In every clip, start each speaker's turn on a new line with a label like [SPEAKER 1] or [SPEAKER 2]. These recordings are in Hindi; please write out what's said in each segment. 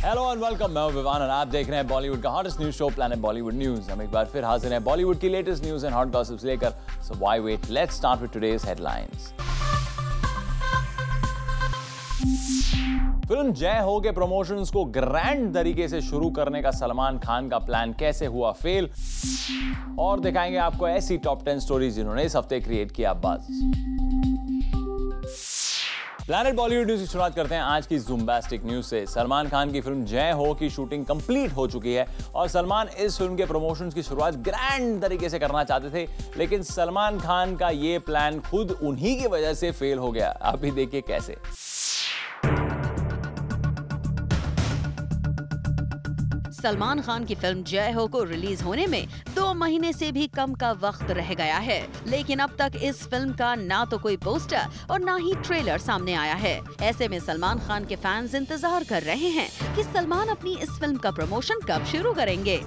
[SPEAKER 1] हेलो एंड वेलकम, मैं हूं विवान और आप देख रहे हैं बॉलीवुड का hottest news show planet Bollywood news. हम एक बार फिर हाजिर हैं बॉलीवुड की latest news and hot gossips लेकर। So why wait, let's start with today's headlines. Film Jai Ho के प्रमोशंस को ग्रैंड तरीके से शुरू करने का सलमान खान का प्लान कैसे हुआ फेल, और दिखाएंगे आपको ऐसी टॉप 10 स्टोरीज जिन्होंने इस हफ्ते क्रिएट किया बज़। प्लैनेट बॉलीवुड न्यूज की शुरुआत करते हैं आज की ज़ूमबास्टिक न्यूज से। सलमान खान की फिल्म जय हो की शूटिंग कंप्लीट हो चुकी है और सलमान इस फिल्म के प्रमोशंस की शुरुआत ग्रैंड तरीके से करना चाहते थे, लेकिन सलमान खान का ये प्लान खुद उन्हीं की वजह से फेल हो गया। आप भी देखिए कैसे।
[SPEAKER 2] सलमान खान की फिल्म जय हो को रिलीज होने में 2 महीने से भी कम का वक्त रह गया है, लेकिन अब तक इस फिल्म का ना तो कोई पोस्टर और ना ही ट्रेलर सामने आया है। ऐसे में सलमान खान के फैंस इंतजार कर रहे हैं कि सलमान अपनी इस फिल्म का प्रमोशन कब शुरू करेंगे।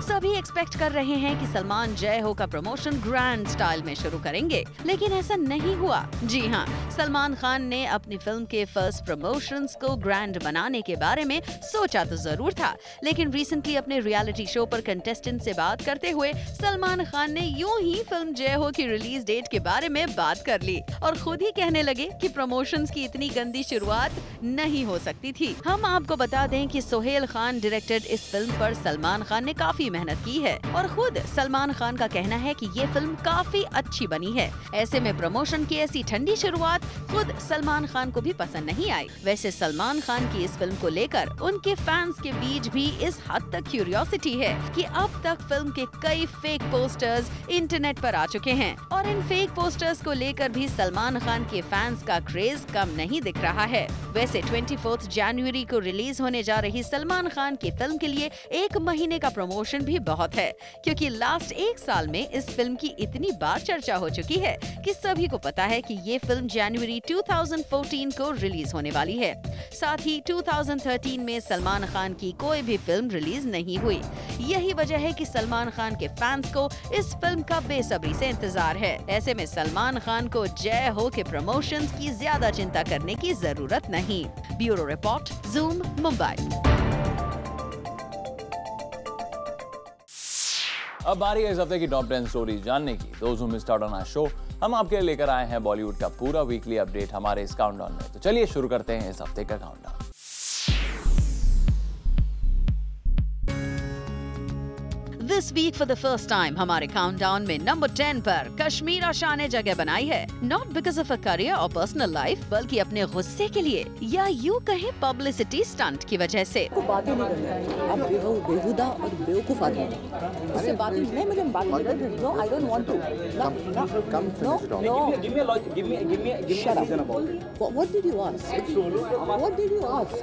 [SPEAKER 2] सभी एक्सपेक्ट कर रहे हैं कि सलमान जय हो का प्रमोशन ग्रैंड स्टाइल में शुरू करेंगे, लेकिन ऐसा नहीं हुआ। जी हाँ, सलमान खान ने अपनी फिल्म के फर्स्ट प्रमोशंस को ग्रैंड बनाने के बारे में सोचा तो जरूर था, लेकिन रिसेंटली अपने रियलिटी शो पर कंटेस्टेंट से बात करते हुए सलमान खान ने यूं ही फिल्म जय हो की रिलीज डेट के बारे में बात कर ली और खुद ही कहने लगे कि प्रमोशंस की इतनी गंदी शुरुआत नहीं हो सकती थी। हम आपको बता दें कि सोहेल खान डायरेक्टेड इस फिल्म पर सलमान खान ने काफी मेहनत की है और खुद सलमान खान का कहना है कि ये फिल्म काफी अच्छी बनी है। ऐसे में प्रमोशन की ऐसी ठंडी शुरुआत खुद सलमान खान को भी पसंद नहीं आई। वैसे सलमान खान की इस फिल्म को लेकर उनके फैंस के बीच भी इस हद तक क्यूरियोसिटी है कि अब तक फिल्म के कई फेक पोस्टर्स इंटरनेट पर आ चुके हैं और इन फेक पोस्टर्स को लेकर भी सलमान खान के फैंस का क्रेज कम नहीं दिख रहा है। वैसे 24 जनवरी को रिलीज होने जा रही सलमान खान की फिल्म के लिए 1 महीने का प्रमोशन भी बहुत है, क्योंकि लास्ट 1 साल में इस फिल्म की इतनी बार चर्चा हो चुकी है कि सभी को पता है कि ये फिल्म जनवरी 2014 को रिलीज होने वाली है। साथ ही 2013 में सलमान खान की कोई भी फिल्म रिलीज नहीं हुई। यही वजह है कि सलमान खान के फैंस को इस फिल्म का बेसब्री से इंतजार है। ऐसे में सलमान खान को जय हो के प्रमोशंस की ज्यादा चिंता करने की जरूरत नहीं। Bureau report, zoom, Mumbai.
[SPEAKER 1] अब बारी है इस हफ्ते की टॉप 10 स्टोरीज जानने की। Those who missed out on our show, हम आपके लिए लेकर आए हैं बॉलीवुड का पूरा वीकली अपडेट हमारे इस काउंटडाउन में। तो चलिए शुरू करते हैं इस हफ्ते का countdown.
[SPEAKER 2] This week for the first time हमारे काउंटडाउन में नंबर 10 पर कश्मीरा शाह ने जगह बनाई है। Not because of a career or personal life, बल्कि अपने गुस्से के लिए या यूँ कहें पब्लिसिटी स्टंट की वजह से।
[SPEAKER 3] बातें नहीं करना है, आप बेहुदा और बेवकूफ आदमी उससे बातें नहीं, मुझे बात नहीं करनी। No, I don't want to. No. Shut up. What did you ask? What did you ask?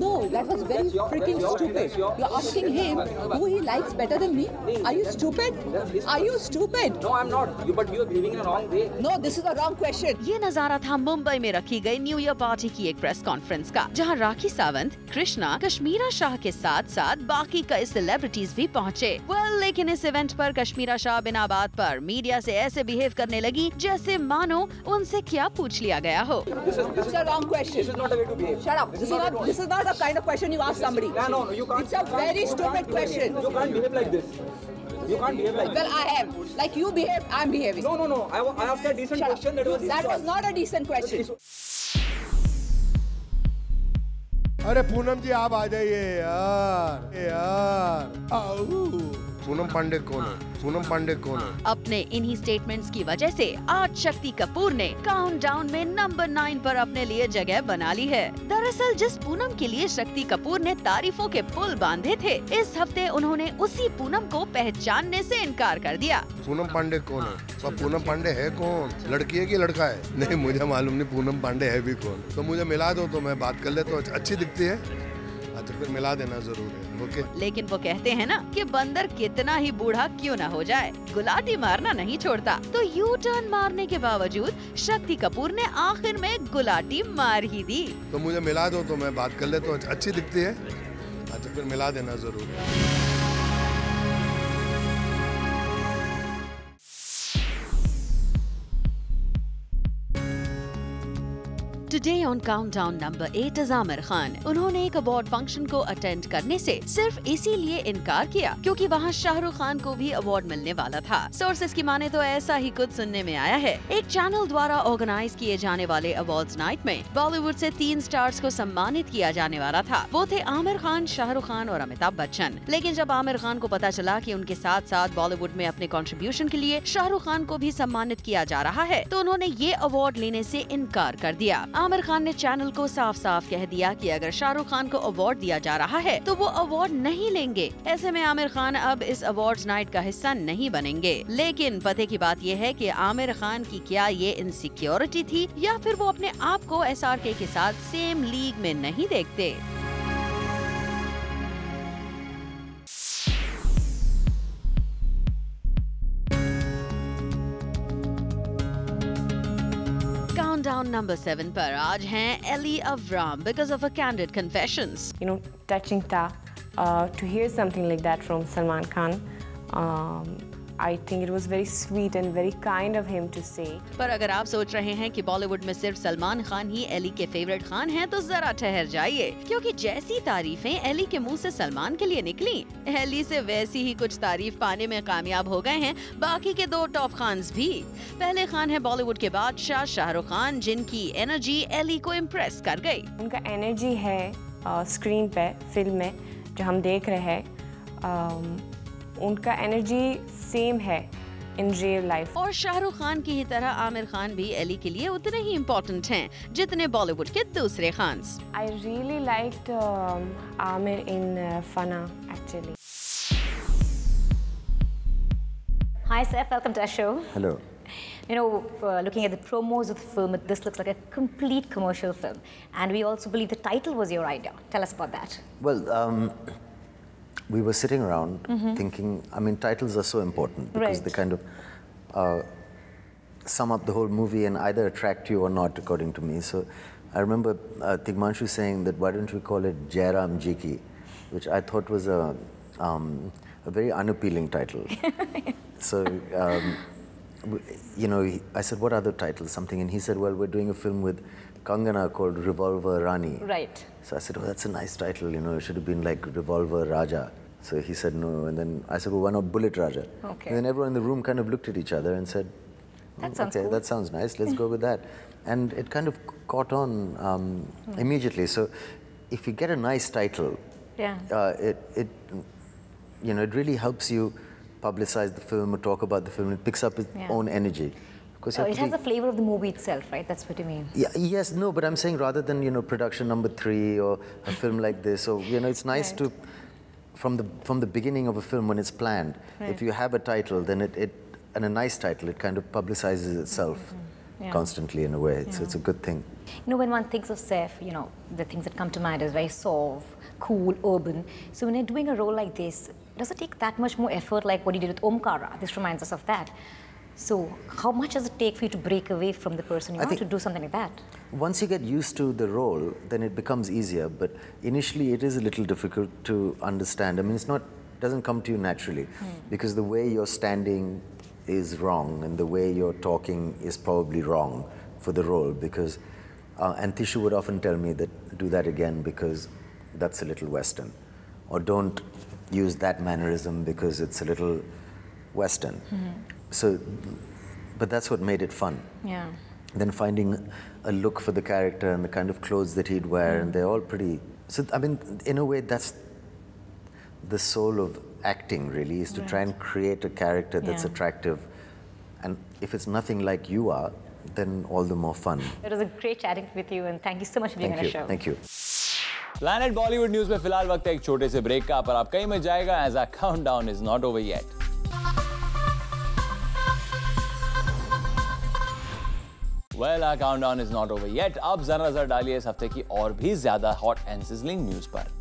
[SPEAKER 3] No, that was very freaking stupid. You're asking him who he likes better than me? Are you stupid? Are you stupid?
[SPEAKER 4] No, I'm not. But you are believing in a wrong way.
[SPEAKER 3] No, this is a wrong question.
[SPEAKER 2] ये नजारा था मुंबई में रखी गई न्यू ईयर पार्टी की एक प्रेस कॉन्फ्रेंस का, जहां राखी सावंत, कृष्णा, कश्मीरा शाह के साथ साथ बाकी कई सेलिब्रिटीज भी पहुंचे। लेकिन इस इवेंट पर कश्मीरा शाह बिना बात पर मीडिया से ऐसे बिहेव करने लगी जैसे मानो उनसे क्या पूछ लिया गया हो।
[SPEAKER 3] This is a wrong question.
[SPEAKER 4] This is not a way to behave.
[SPEAKER 3] Shut up. This is not the kind of question you ask somebody.
[SPEAKER 4] No, you can't.
[SPEAKER 3] It's a very stupid question.
[SPEAKER 4] You can't behave like this. You can't behave like
[SPEAKER 3] Well, I am. Like you behave, I'm behaving.
[SPEAKER 4] No. I asked a decent
[SPEAKER 3] Shut
[SPEAKER 4] question.
[SPEAKER 3] up. That was not a decent question.
[SPEAKER 5] अरे पूनम जी आप आ जाइए यार आओ। पूनम पांडे कौन है? पूनम पांडे कौन है?
[SPEAKER 2] अपने इन्हीं स्टेटमेंट्स की वजह से आज शक्ति कपूर ने काउंटडाउन में नंबर 9 पर अपने लिए जगह बना ली है। दरअसल जिस पूनम के लिए शक्ति कपूर ने तारीफों के पुल बांधे थे, इस हफ्ते उन्होंने उसी पूनम को पहचानने से इनकार कर दिया।
[SPEAKER 5] पूनम पांडे कौन है? तो पूनम पांडे है कौन? लड़की है कि लड़का है? नहीं मुझे मालूम नहीं पूनम पांडे है भी कौन। तो मुझे मिला दो तो मैं बात कर ले, तो अच्छी दिखती है। अच्छा फिर मिला देना जरूर है। ओके।
[SPEAKER 2] लेकिन वो कहते हैं ना कि बंदर कितना ही बूढ़ा क्यों ना हो जाए, गुलाटी मारना नहीं छोड़ता। तो यू टर्न मारने के बावजूद शक्ति कपूर ने आखिर में गुलाटी मार ही दी।
[SPEAKER 5] तो मुझे मिला दो तो मैं बात कर ले, तो अच्छी दिखती है। अच्छा फिर मिला देना जरूर है।
[SPEAKER 2] To Today on countdown number 8 is Aamir Khan. उन्होंने एक अवार्ड फंक्शन को अटेंड करने से सिर्फ इसीलिए इनकार किया क्योंकि वहाँ शाहरुख खान को भी अवार्ड मिलने वाला था। सोर्सेज की माने तो ऐसा ही कुछ सुनने में आया है। एक चैनल द्वारा ऑर्गेनाइज किए जाने वाले अवार्ड्स नाइट में बॉलीवुड से 3 स्टार्स को सम्मानित किया जाने वाला था। वो थे आमिर खान, शाहरुख खान और अमिताभ बच्चन। लेकिन जब आमिर खान को पता चला कि उनके साथ साथ बॉलीवुड में अपने कंट्रीब्यूशन के लिए शाहरुख खान को भी सम्मानित किया जा रहा है, तो उन्होंने ये अवार्ड लेने से इनकार कर दिया। आमिर खान ने चैनल को साफ साफ कह दिया कि अगर शाहरुख खान को अवार्ड दिया जा रहा है तो वो अवार्ड नहीं लेंगे। ऐसे में आमिर खान अब इस अवार्ड्स नाइट का हिस्सा नहीं बनेंगे। लेकिन पते की बात यह है कि आमिर खान की क्या ये इनसिक्योरिटी थी या फिर वो अपने आप को SRK के साथ सेम लीग में नहीं देखते। Countdown number 7 पर आज हैं Ellie Avram because of her candid confessions.
[SPEAKER 6] You know, touching to hear something like that from Salman Khan. I think it was very sweet and very kind of him to say.
[SPEAKER 2] पर अगर आप सोच रहे हैं कि बॉलीवुड में सिर्फ सलमान खान ही एली के फेवरेट खान हैं, तो जरा ठहर जाइए, क्योंकि जैसी तारीफें एली के मुंह से सलमान के लिए निकली, एली से वैसी ही कुछ तारीफ पाने में कामयाब हो गए हैं बाकी के 2 टॉप खान्स भी। पहले खान है बॉलीवुड के बादशाह शाहरुख खान, जिनकी एनर्जी एली को इम्प्रेस कर गई।
[SPEAKER 6] उनका एनर्जी है स्क्रीन पे, फिल्म में जो हम देख रहे हैं, उनका एनर्जी सेम है इन रियल लाइफ।
[SPEAKER 2] और शाहरुख खान की ही तरह आमिर खान भी एली के लिए उतने ही इम्पोर्टेंट हैं जितने बॉलीवुड के दूसरे Khans.
[SPEAKER 6] I really liked Amir in Fana actually.
[SPEAKER 7] Hi Saif, welcome to our show.
[SPEAKER 8] Hello.
[SPEAKER 7] You know, looking at the promos of the film, this looks like a complete commercial film, and we also believe the title was your idea. Tell us about that.
[SPEAKER 8] Well, we were sitting around thinking, I mean, titles are so important because they kind of sum up the whole movie and either attract you or not, according to me. So I remember Tigmanshu saying that why don't we call it Jairam Jiki, which I thought was a very unappealing title. So, you know, I said, what other titles, something, and he said, well, we're doing a film with Kangana called Revolver Rani.
[SPEAKER 7] Right.
[SPEAKER 8] So I said, oh, that's a nice title, you know, it should have been like Revolver Raja. So he said no, and then I said, well, why not Bullet Raja?
[SPEAKER 7] Okay.
[SPEAKER 8] And then everyone in the room kind of looked at each other and said,
[SPEAKER 7] that sounds
[SPEAKER 8] okay,
[SPEAKER 7] cool.
[SPEAKER 8] that sounds nice, let's go with that. And it kind of caught on immediately. So if you get a nice title, it you know, it really helps you publicize the film or talk about the film. It picks up its own energy.
[SPEAKER 7] So it has the flavor of the movie itself, right? That's what you mean.
[SPEAKER 8] Yeah, yes, no, but I'm saying rather than, you know, production number 3 or a film like this, or, you know, it's nice to, from the beginning of a film when it's planned, if you have a title, then and a nice title, it kind of publicizes itself constantly in a way. So it's a good thing.
[SPEAKER 7] You know, when one thinks of Saif, you know, the things that come to mind is very soft, cool, urban. So when you're doing a role like this, does it take that much more effort like what you did with Omkara? This reminds us of that. So how much does it take for you to break away from the person you are to do something like that?
[SPEAKER 8] Once you get used to the role, then it becomes easier. But initially, it is a little difficult to understand. I mean, doesn't come to you naturally because the way you're standing is wrong and the way you're talking is probably wrong for the role. Because and Tishu would often tell me that do that again because that's a little Western, or don't use that mannerism because it's a little Western. So, but that's what made it fun.
[SPEAKER 7] Yeah.
[SPEAKER 8] Then finding a look for the character and the kind of clothes that he'd wear, and they're all pretty. So, I mean, in a way, that's the soul of acting, really, is to try and create a character that's attractive. And if it's nothing like you are, then all the more fun.
[SPEAKER 7] It was a great chatting with you, and thank you so much for being on our show.
[SPEAKER 8] Thank you.
[SPEAKER 1] Planet Bollywood News में फिलहाल वक्त है एक छोटे से ब्रेक का, पर आप कहीं में जाएगा as our countdown is not over yet. Well, our countdown is not over yet. अब जरा नजर डालिए इस हफ्ते की और भी ज्यादा hot and sizzling न्यूज पर।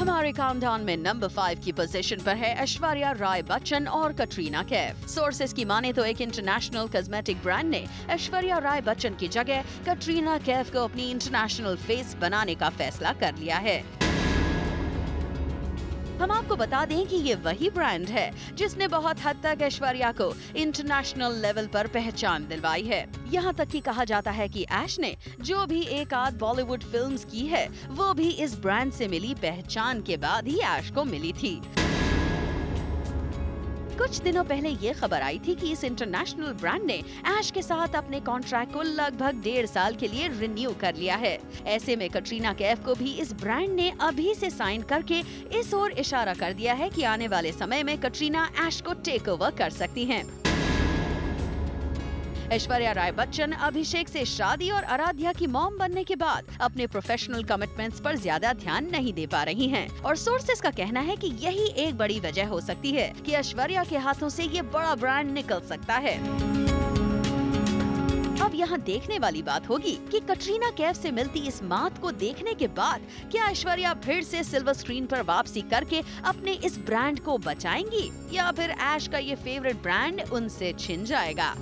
[SPEAKER 2] हमारे काउंटडाउन में नंबर 5 की पोजीशन पर है ऐश्वर्या राय बच्चन और कटरीना कैफ। सोर्सेज की माने तो एक इंटरनेशनल कॉस्मेटिक ब्रांड ने ऐश्वर्या राय बच्चन की जगह कटरीना कैफ को अपनी इंटरनेशनल फेस बनाने का फैसला कर लिया है। हम आपको बता दें कि ये वही ब्रांड है जिसने बहुत हद तक ऐश्वर्या को इंटरनेशनल लेवल पर पहचान दिलवाई है। यहाँ तक कि कहा जाता है कि ऐश ने जो भी एक आध बॉलीवुड फिल्म्स की है वो भी इस ब्रांड से मिली पहचान के बाद ही ऐश को मिली थी। कुछ दिनों पहले ये खबर आई थी कि इस इंटरनेशनल ब्रांड ने ऐश के साथ अपने कॉन्ट्रैक्ट को लगभग 1.5 साल के लिए रिन्यू कर लिया है। ऐसे में कटरीना कैफ को भी इस ब्रांड ने अभी से साइन करके इस ओर इशारा कर दिया है कि आने वाले समय में कटरीना ऐश को टेक ओवर कर सकती हैं। ऐश्वर्या राय बच्चन अभिषेक से शादी और आराध्या की मॉम बनने के बाद अपने प्रोफेशनल कमिटमेंट्स पर ज्यादा ध्यान नहीं दे पा रही हैं और सोर्सेस का कहना है कि यही एक बड़ी वजह हो सकती है कि ऐश्वर्या के हाथों से ये बड़ा ब्रांड निकल सकता है। अब यहाँ देखने वाली बात होगी कि कटरीना कैफ से मिलती इस मात को देखने के बाद क्या ऐश्वर्या फिर से सिल्वर स्क्रीन पर वापसी करके अपने इस ब्रांड को बचाएंगी या फिर ऐश का ये फेवरेट ब्रांड उनसे छिन जाएगा।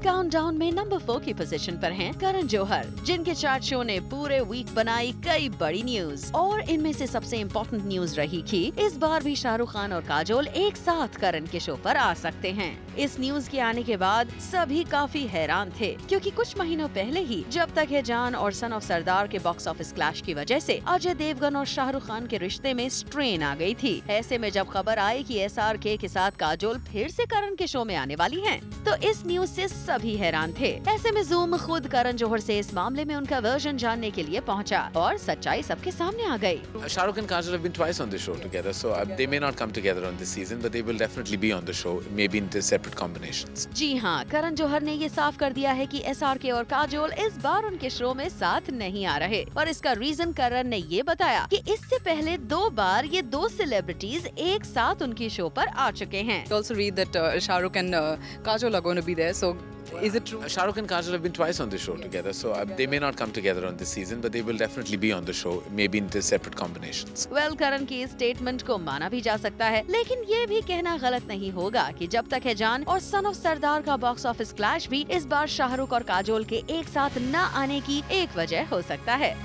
[SPEAKER 2] काउंटडाउन में नंबर 4 की पोजीशन पर हैं करण जौहर, जिनके चार्ट शो ने पूरे वीक बनाई कई बड़ी न्यूज। और इनमें से सबसे इम्पोर्टेंट न्यूज रही कि इस बार भी शाहरुख खान और काजोल एक साथ करण के शो पर आ सकते हैं। इस न्यूज के आने के बाद सभी काफी हैरान थे, क्योंकि कुछ महीनों पहले ही जब तक है जान और सन ऑफ सरदार के बॉक्स ऑफिस क्लैश की वजह से अजय देवगन और शाहरुख खान के रिश्ते में स्ट्रेन आ गई थी। ऐसे में जब खबर आई कि SRK के साथ काजोल फिर से करण के शो में आने वाली हैं, तो इस न्यूज से सभी हैरान थे। ऐसे में ज़ूम खुद करण जौहर से इस मामले में उनका वर्जन जानने के लिए पहुंचा और सच्चाई सबके सामने आ गई।
[SPEAKER 9] Shahrukh and Kajol have been twice on the show together, so they may not come together on this season, but they will definitely be on the show, maybe in separate combinations.
[SPEAKER 2] जी हाँ, करण जौहर ने ये साफ कर दिया है कि SRK और काजोल इस बार उनके शो में साथ नहीं आ रहे और इसका रीजन करण ने ये बताया कि इससे पहले 2 बार ये 2 सेलिब्रिटीज एक साथ उनकी शो पर आ चुके हैं।
[SPEAKER 10] Also read that Shahrukh and Kajol are going to be there, so is it true?
[SPEAKER 9] Shahrukh and Kajol have been twice on the show together, so they may not come together on this season, but they will definitely be on the show, maybe in separate combinations.
[SPEAKER 2] Well, करण की स्टेटमेंट को माना भी जा सकता है, लेकिन ये भी कहना गलत नहीं होगा कि जब तक है जान और सन ऑफ सरदार का बॉक्स ऑफिस क्लैश भी इस बार शाहरुख और काजोल के एक साथ न आने की एक वजह हो सकता है।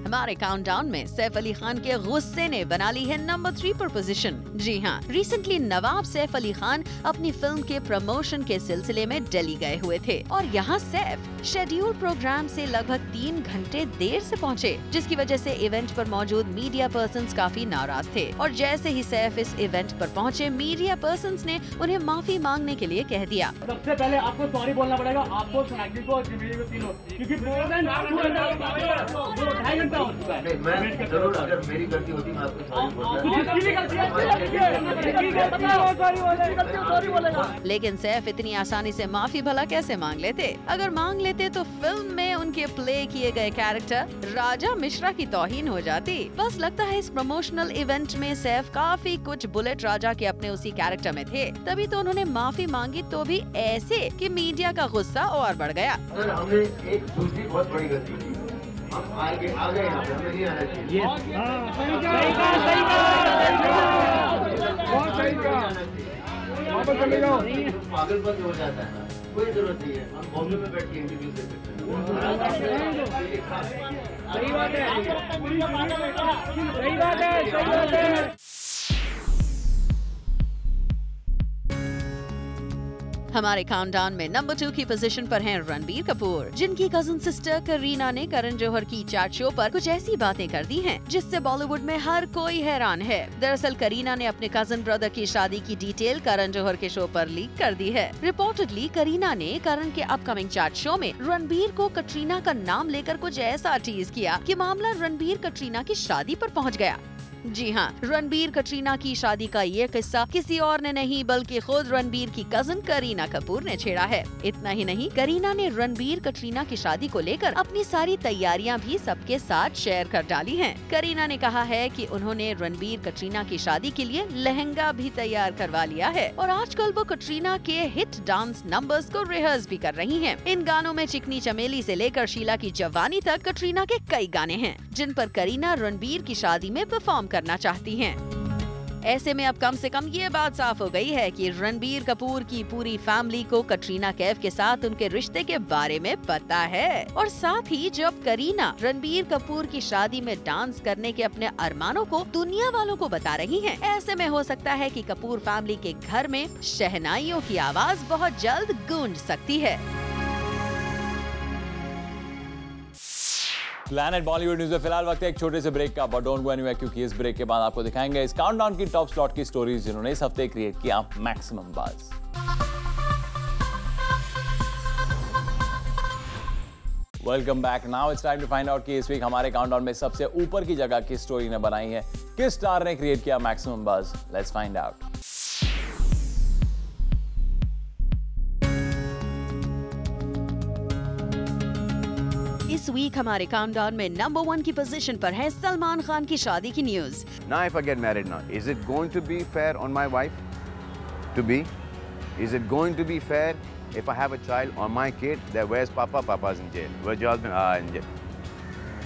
[SPEAKER 2] हमारे काउंटडाउन में सैफ अली खान के गुस्से ने बना ली है नंबर 3 पर पोजीशन। जी हाँ, रिसेंटली नवाब सैफ अली खान अपनी फिल्म के प्रमोशन के सिलसिले में दिल्ली गए हुए थे और यहाँ सैफ शेड्यूल प्रोग्राम से लगभग 3 घंटे देर से पहुँचे, जिसकी वजह से इवेंट पर मौजूद मीडिया पर्सन्स काफी नाराज थे और जैसे ही सैफ इस इवेंट पर पहुँचे, मीडिया पर्सन्स ने उन्हें माफी मांगने के लिए कह दिया।
[SPEAKER 11] सबसे पहले आपको सॉरी बोलना पड़ेगा, आपको क्योंकि मैं जरूर, अगर मेरी गलती होती मैं आपको
[SPEAKER 2] लेकिन सैफ इतनी आसानी से माफी भला कैसे मांग लेते? अगर मांग लेते तो फिल्म में उनके प्ले किए गए कैरेक्टर राजा मिश्रा की तौहीन हो जाती। बस लगता है इस प्रमोशनल इवेंट में सैफ काफी कुछ बुलेट राजा के अपने उसी कैरेक्टर में थे, तभी तो उन्होंने माफी मांगी, तो भी ऐसे कि मीडिया का गुस्सा और बढ़ गया।
[SPEAKER 12] हमने एक दूसरी बहुत बड़ी गलती की, हम आगे आ गए, हमें नहीं आना चाहिए। पागलपन हो जाता है, कोई जरूरत नहीं है, हम बॉम्बे में बैठ के इंटरव्यू दे सकते हैं।
[SPEAKER 2] हमारे काउंटडाउन में नंबर 2 की पोजीशन पर हैं रणबीर कपूर, जिनकी कजन सिस्टर करीना ने करण जौहर की चार्ट शो पर कुछ ऐसी बातें कर दी हैं जिससे बॉलीवुड में हर कोई हैरान है। दरअसल करीना ने अपने कजन ब्रदर की शादी की डिटेल करण जौहर के शो पर लीक कर दी है। रिपोर्टेडली करीना ने करण के अपकमिंग चार्ट शो में रणबीर को कटरीना का नाम लेकर कुछ ऐसा टीज किया कि मामला रणबीर कटरीना की शादी पर पहुँच गया। जी हाँ, रणबीर कटरीना की शादी का ये किस्सा किसी और ने नहीं बल्कि खुद रणबीर की कजन करीना कपूर ने छेड़ा है। इतना ही नहीं, करीना ने रणबीर कटरीना की शादी को लेकर अपनी सारी तैयारियां भी सबके साथ शेयर कर डाली हैं। करीना ने कहा है कि उन्होंने रणबीर कटरीना की शादी के लिए लहंगा भी तैयार करवा लिया है और आजकल वो कटरीना के हिट डांस नंबर्स को रिहर्स भी कर रही हैं। इन गानों में चिकनी चमेली से लेकर शीला की जवानी तक कटरीना के कई गाने हैं जिन पर करीना रणबीर की शादी में परफॉर्म करना चाहती हैं। ऐसे में अब कम से कम ये बात साफ हो गई है कि रणबीर कपूर की पूरी फैमिली को कटरीना कैफ के साथ उनके रिश्ते के बारे में पता है। और साथ ही जब करीना रणबीर कपूर की शादी में डांस करने के अपने अरमानों को दुनिया वालों को बता रही हैं, ऐसे में हो सकता है कि कपूर फैमिली के घर में शहनाइयों की आवाज बहुत जल्द गूंज सकती है।
[SPEAKER 1] प्लैनेट बॉलीवुड न्यूज़ में फिलहाल वक्त है एक छोटे से ब्रेक का, बट डोंट गो एनीवेयर क्योंकि इस ब्रेक के बाद आपको दिखाएंगे इस काउंटडाउन की टॉप स्लॉट की स्टोरीज जिन्होंने इस हफ्ते क्रिएट किया maximum buzz. Welcome back. Now it's time to find out कि इस वीक हमारे काउंटडाउन में सबसे ऊपर की जगह किस स्टोरी ने बनाई है, किस स्टार ने क्रिएट किया maximum buzz. Let's find out.
[SPEAKER 2] इस वीक हमारे काउंटडाउन में नंबर 1 की पोजीशन पर है सलमान खान की शादी की news.
[SPEAKER 13] Now if I get married now, is it going to be fair on my wife to be? Is it going to be fair if I have a child or my kid that where's Papa? Papa's in jail. Where's your husband? In jail.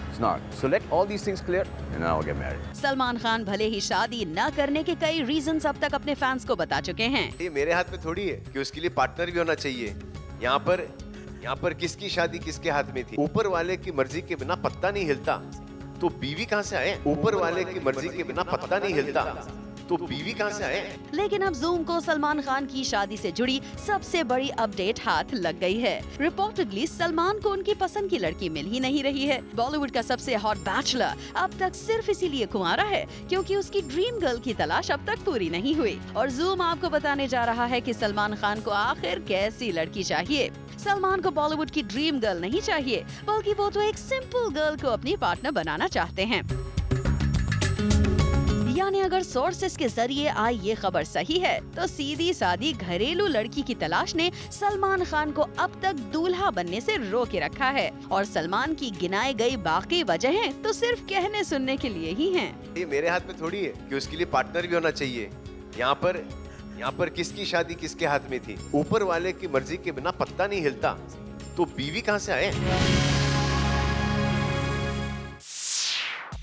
[SPEAKER 13] It's not. So let all these things clear and then I'll get married.
[SPEAKER 2] Salman Khan भले ही शादी न करने के कई रीजंस अब तक अपने फैंस को बता चुके हैं।
[SPEAKER 14] ये मेरे हाथ में थोड़ी है कि उसके लिए पार्टनर भी होना चाहिए। यहाँ पर किसकी शादी किसके हाथ में थी? ऊपर वाले की मर्जी के बिना पत्ता नहीं हिलता, तो बीवी कहाँ से आए? ऊपर वाले की मर्जी के बिना पत्ता नहीं हिलता, तो बीवी कहाँ से आए?
[SPEAKER 2] लेकिन अब जूम को सलमान खान की शादी से जुड़ी सबसे बड़ी अपडेट हाथ लग गई है। रिपोर्टेडली सलमान को उनकी पसंद की लड़की मिल ही नहीं रही है। बॉलीवुड का सबसे हॉट बैचलर अब तक सिर्फ इसीलिए कुंवारा है क्योंकि उसकी ड्रीम गर्ल की तलाश अब तक पूरी नहीं हुई। और जूम आपको बताने जा रहा है कि सलमान खान को आखिर कैसी लड़की चाहिए। सलमान को बॉलीवुड की ड्रीम गर्ल नहीं चाहिए, बल्कि वो तो एक सिंपल गर्ल को अपनी पार्टनर बनाना चाहते हैं। यानी अगर सोर्सेस के जरिए आई ये खबर सही है तो सीधी सादी घरेलू लड़की की तलाश ने सलमान खान को अब तक दूल्हा बनने से रोके रखा है। और सलमान की गिनाई गई बाकी वजहें तो सिर्फ कहने सुनने के लिए ही हैं।
[SPEAKER 14] ये मेरे हाथ में थोड़ी है कि उसके लिए पार्टनर भी होना चाहिए। यहाँ पर किसकी शादी किसके हाथ में थी? ऊपर वाले की मर्जी के बिना पत्ता नहीं हिलता, तो बीवी कहाँ से आए?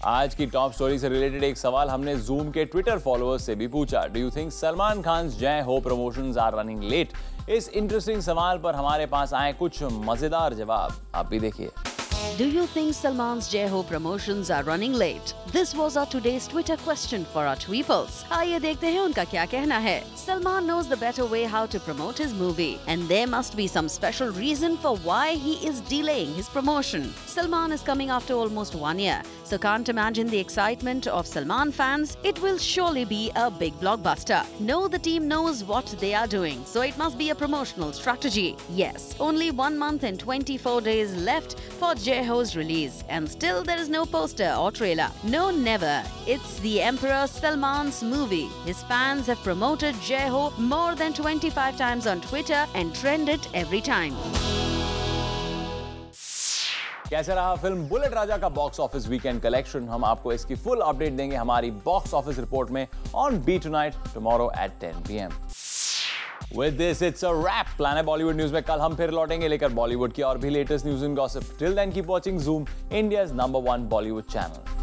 [SPEAKER 1] आज की टॉप स्टोरी से रिलेटेड एक सवाल हमने जूम के ट्विटर फॉलोअर्स से भी पूछा। Do you think Salman Khan जय हो प्रमोशंस आर रनिंग लेट? इस इंटरेस्टिंग सवाल पर हमारे पास आए कुछ मजेदार जवाब, आप भी देखिए।
[SPEAKER 2] Do you think Salman's Jai Ho promotions are running late? This was our today's Twitter question for our tweeples. आइए देखते हैं उनका क्या कहना है। Salman knows the better way how to promote his movie, and there must be some special reason for why he is delaying his promotion. Salman is coming after almost 1 year, so can't imagine the excitement of Salman fans. It will surely be a big blockbuster. No, the team knows what they are doing, so it must be a promotional strategy. Yes, only 1 month and 24 days left for Jai Ho's release, and still there is no poster or trailer. No, never. It's the Emperor Salman's movie. His fans have promoted Jai Ho more than 25 times on Twitter and trended every time.
[SPEAKER 1] कैसे रहा फिल्म बुलेट राजा का बॉक्स ऑफिस वीकेंड कलेक्शन? हम आपको इसकी फुल अपडेट देंगे हमारी बॉक्स ऑफिस रिपोर्ट में on B tonight tomorrow at 10 PM। With this, it's a wrap. Planet Bollywood News में कल हम फिर लौटेंगे लेकर बॉलीवुड की और भी latest news and gossip. Till then, keep watching Zoom, India's #1 Bollywood channel.